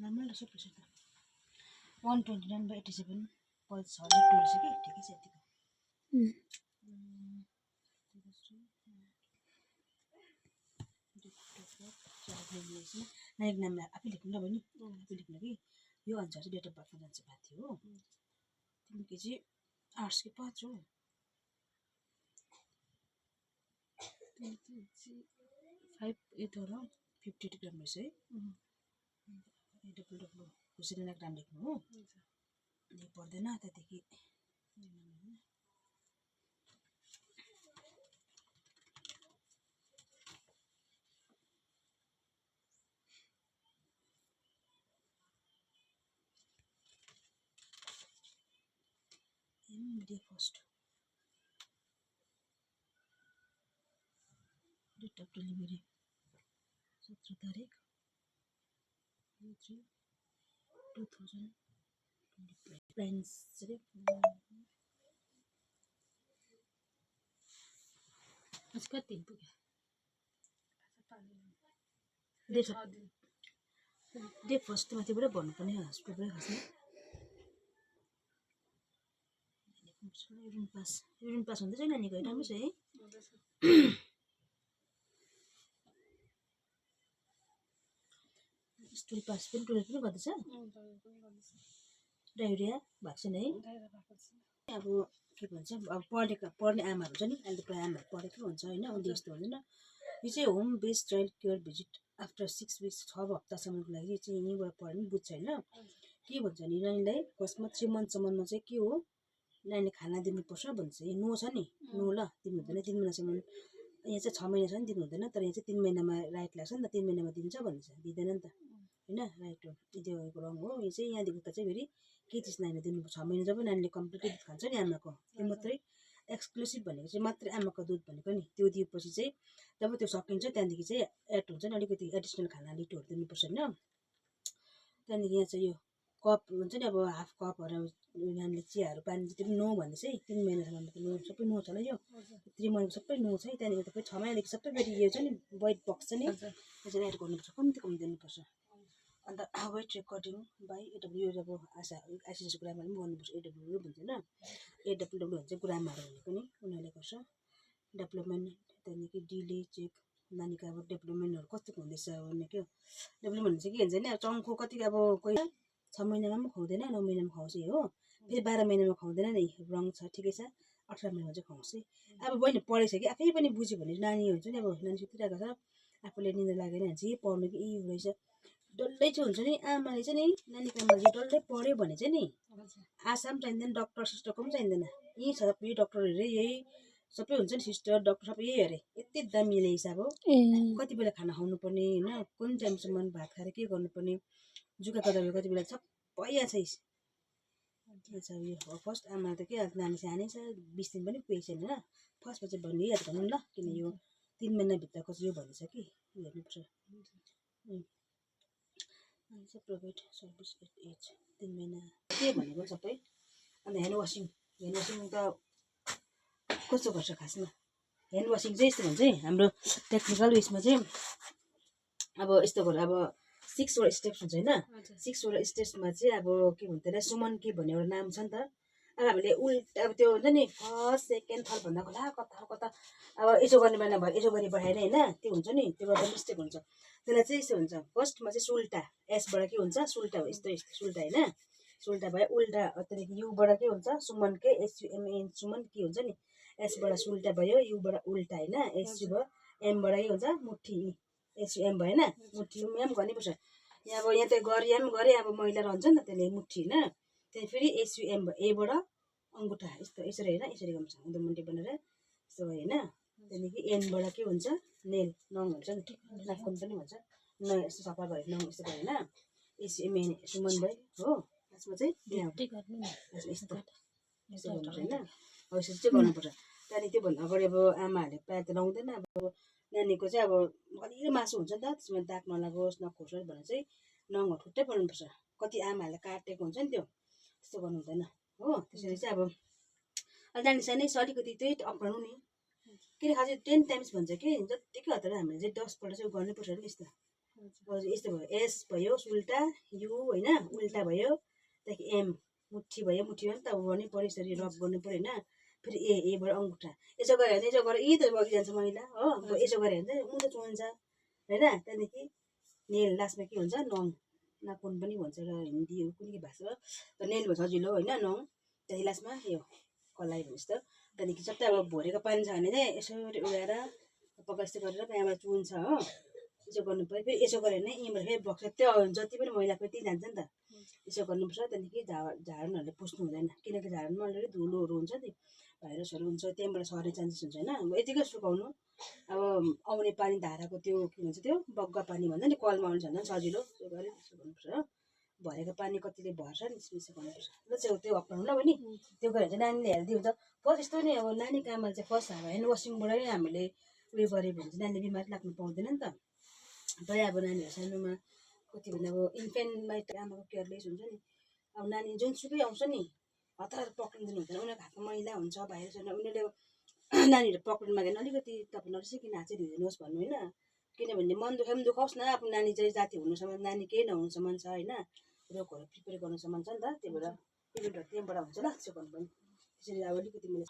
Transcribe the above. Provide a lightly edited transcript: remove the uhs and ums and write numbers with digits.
normal रहेछ pressure त 129/87 pulse छ लेख्नु रहेछ कि ठिकै छ यतिको नानीको नाम आफै लेख्नु ल बहिनी आफै लेख्नु कि यो अनुसार चाहिँ डेट अफ बर्थमा जान्छ माथि हो तिम्रो केजी आर्ट्स कि 5 हो 5 हो 52 ग्राम रहेछ है AWW खुसीले ग्राम लेख्नु हो यो पर्दैन त्यहाँदेखि day first date of delivery 17 तारिक 2025 प्राइन्स चाहिँ आज कति दिन पुग्यो डे फर्स्ट माथिबाट भन्नुपर्ने हस्पिटलबाट खस्ने युरिन पास हुँदैछ नानीको राम्रो छ है स्टुल पास पनि टोइलेट पनि गर्दैछ डायरिया भएको छैन है अब के भन्छ अब पढ्ने आमाहरू हुन्छ नि अहिले प्रायः आमाहरू पढेकै हुन्छ होइन उसले यस्तो हुँदैन यो चाहिँ home based child care visit after 6 weeks 6 हप्तासम्मको लागि चाहिँ यहीँबाट पढ्यो भने बुझ्छ होइन के भन्छ नि नानीलाई फर्स्टमा 3 monthसम्ममा चाहिँ के हो नानीले खाना दिनुपर्छ भन्छ यो नो छ नि नो ल दिनु हुँदैन 3 महिनासम्म यहाँ चाहिँ 6 महिनासम्म दिनु हुँदैन तर यहाँ चाहिँ 3 महिनामा राइट लाग्छ नि त 3 महिनामा दिन्छ भन्छ दिँदैन नि त होइन राइट हो त्यो रङ हो यो चाहिँ यहाँदेखि चाहिँ फेरि के चिज नानीले दिनु 6 महिना जब नानीले कम्प्लिटली दुध खान्छ नि आमाको त्यो मात्रै एक्सक्लुसिभ भनेको चाहिँ मात्रै आमाको दुध भनेको नि त्यो दिएपछि चाहिँ जब त्यो सकिन्छ त्यहाँदेखि चाहिँ एड हुन्छ नि अलिकति एडिसनल खाना लिटोहरू दिनुपर्छ होइन त्यहाँदेखि यहाँ चाहिँ यो कप हुन्छ नि अब हाफ कपहरू नानीले चियाहरू पानी त्यो पनि नो भन्दैछ है 3 महिनासम्म त नो सबै नो छ ल यो 3 महिनाको सबै नो छ है त्यहाँदेखि तपाईँ 6 महिनादेखि सबै फेरि यो छ नि वेट बक्स छ नि त्यो चाहिँ एड गर्नुपर्छ कम्ती दिनुपर्छ अन्त वेट रेकर्डिङ बाई एडब्ल्यू अब आइसिसी गुरामाले पनि गर्नुपर्छ एडब्ल्यू भन्छ होइन एडब्ल्यू भन्छ गुरामाहरू भनेको नि उनीहरूले गर्छ डेभलपमेन्ट त्यहाँदेखि डिले चेक नानीको अब डेभलपमेन्टहरू कतिको हुँदैछ भने क्या डेभलपमेन्ट चाहिँ के भन्छ नि अब चङ्खो कति अब कोही 6 महिनामा पनि खुवाउँदैन 9 महिनामा खुवाउँछ हो फेरि 12 महिनामा खुवाउँदैन नि रङ छ ठिकै छ 18 महिनामा चाहिँ खुवाउँछ अब बहिनी पढेछ कि आफै पनि बुझ्यो भने नानी हुन्छ नि अब नानी सुतिरहेको छ आफूले निन्द्रा लागेन भने चाहिँ पढ्नु कि रहेछ डल्लै चाहिँ हुन्छ नि आमाले चाहिँ नि नानीको आमाले डल्लै पढ्यो भने चाहिँ नि आशा पनि चाहिँदैन डक्टर सिस्टरको पनि चाहिँदैन यहीँ छ सबै डक्टरहरू यही सबै हुन्छ नि सिस्टर डक्टर सबै यही अरे यति दाम मिल्ने हिसाब हो कति बेला खाना खुवाउनु पर्ने होइन कुन टाइमसम्म भात खाएर के गर्नुपर्ने जुकाको दबाई कति बेला सबै यहाँ छ यो फर्स्ट आमा त के नानी सानै छ 20 दिन पनि पुगेको छैन होइन फर्स्टमा चाहिँ भनिहाल्छ भनौँ ल किन यो 3 महिनाभित्रको चाहिँ यो भनिन्छ कि हेर्नुपर्छ प्रोभाइड सर्भिस एट एज 3 महिना के भनेको सबै अन्त ह्यान्ड वासिङ त कस्तो गर्छ खासमा ह्यान्ड वासिङ चाहिँ यस्तो भन्छ है हाम्रो टेक्निकल उयसमा चाहिँ अब यस्तो गर्नु अब 6 वटा स्टेप्स हुन्छ होइन 6 वटा स्टेप्समा चाहिँ अब के भन्छ त्यसलाई सुमन के भन्ने एउटा नाम छ नि त अब हामीले उल्टा अब त्यो हुन्छ नि फर्स्ट सेकेन्ड थर्ड भन्दा खोला कता अब यसो गर्ने बेला भयो यसो गरी बढाएर होइन त्यो हुन्छ नि त्यो गर्दा मिस्टेक हुन्छ त्यसलाई चाहिँ यस्तो हुन्छ फर्स्टमा चाहिँ सुल्टा एसबाट के हुन्छ सुल्टा हो यस्तो सुल्टा होइन सुल्टा भयो उल्टा त्यहाँदेखि युबाट के हुन्छ सुमन के एसयुएमएन सुमन के हुन्छ नि एसबाट सुल्टा भयो युबाट उल्टा होइन एसयु भयो एमबाट के हुन्छ मुठी एसयुएम भयो होइन मुठी एम गर्नुपर्छ यहाँ अब यहाँ त गरिया पनि गरेँ अब महिला रहन्छ नि त त्यसले मुठी होइन त्यहाँदेखि फेरि एसयुएम भयो एबाट अङ्गुठा यस्तो यसरी होइन यसरी गर्नुपर्छ उदमुन्टी बनाएर यस्तो भयो होइन त्यहाँदेखि एनबाट के हुन्छ नेल नङ हुन्छ नि नाखुन पनि भन्छ न यस्तो सफा भयो नङ यस्तो भयो होइन एसयुएमएन सुमन भयो हो यसमा चाहिँ यस्तो यस्तो गर्नुपर्छ होइन हो यसरी चाहिँ गर्नुपर्छ त्यहाँदेखि त्योभन्दा अगाडि अब आमाहरूले प्रायः त लाउँदैन अब नानीको चाहिँ अब कलिलो मासु हुन्छ नि त त्यसमा दाग नलागोस् नखोस् भनेर चाहिँ नङहरू छुट्टै बनाउनुपर्छ कति आमाहरूले काटेको हुन्छ नि त्यो त्यस्तो गर्नु हुँदैन हो त्यसरी चाहिँ अब नानी सानै छ अलिकति त्यही अप्नाउनु नि किन खास 10 times भन्छ कि जतिकै हतार हामीले चाहिँ 10 पल्ट चाहिँ गर्नुपर्छ अरे यस्तो यस्तो भयो एस भयो उल्टा यु होइन उल्टा भयो त्यहाँदेखि एम मुठी भयो मुठीमा पनि त गर्नै पऱ्यो यसरी रब गर्नु पऱ्यो होइन फेरि एबाट अङ्गुठा यसो गऱ्यो भने यसो गरेर यी त बगिजान्छ मैला हो यसो गऱ्यो भने चाहिँ उँधो चुन्छ होइन त्यहाँदेखि नेल लास्टमा के हुन्छ नङ नाखुन पनि भन्छ र हिन्दी कुनै के भाषामा तर नेल भन्छ सजिलो होइन नङ त्यहाँदेखि लास्टमा यो कलाई भन्छ त त्यहाँदेखि सबै अब भरेको पानी छ भने चाहिँ यसरी उडाएर पक्का यस्तो गरेर त्यहाँबाट चुन्छ हो यसो गर्नु पऱ्यो फेरि यसो गऱ्यो भने यहीँबाट फेरि बग्छ त्यो जति पनि मैला फेरि त्यहीँ जान्छ नि त यसो गर्नुपर्छ त्यहाँदेखि झाडनहरूले पुस्नु हुँदैन किनकि झाडनमा अलरेडी धुलोहरू हुन्छ नि भाइरसहरू हुन्छ त्यहाँबाट सर्ने चान्सेस हुन्छ होइन अब यतिकै सुकाउनु अब आउने पानी धाराको त्यो के भन्छ त्यो बग्गा पानी भन्छ नि कलमा आउँछ झन् सजिलो त्यो गऱ्यो त्यसो गर्नुपर्छ हो भरेको पानी कतिले भर्छ नि त्यसो गर्नुपर्छ ल चाहिँ त्यो अप्नाउनु ल बहिनी त्यो गऱ्यो भने चाहिँ नानीले हेल्दी हुन्छ फर्स्ट यस्तो नि अब नानीको आमाले चाहिँ फर्स्ट अब ह्यान्ड वासिङबाट नै हामीले उयो गऱ्यो भने चाहिँ नानीले बिमार लाग्नु पाउँदैन नि त प्रायः अब नानीहरू सानोमा कति भन्दा अब इन्फेन्टमा आमाको केयरलेस हुन्छ नि अब नानी जुनसुकै आउँछ नि हतार पक्रिँदैन हुँदैन उनीहरूको हातमा मैला हुन्छ भाइरस उनीहरूले नानीहरू पक्रिनु मागेन अलिकति तपाईँ नरिसाइकन हात चाहिँ धोइदिनुहोस् भन्नु होइन किनभने मन दुखाए पनि दुखाओस् न आफ्नो नानी चाहिँ जाति हुनुसम्म नानी केही नहुनुसम्म छ होइन रोगहरू प्रिपेयर गर्नुसम्म छ नि त त्यही भएर इभेन्टहरू त्यहाँबाट हुन्छ ल त्यसो गर्नु पनि त्यसरी अब अलिकति मैले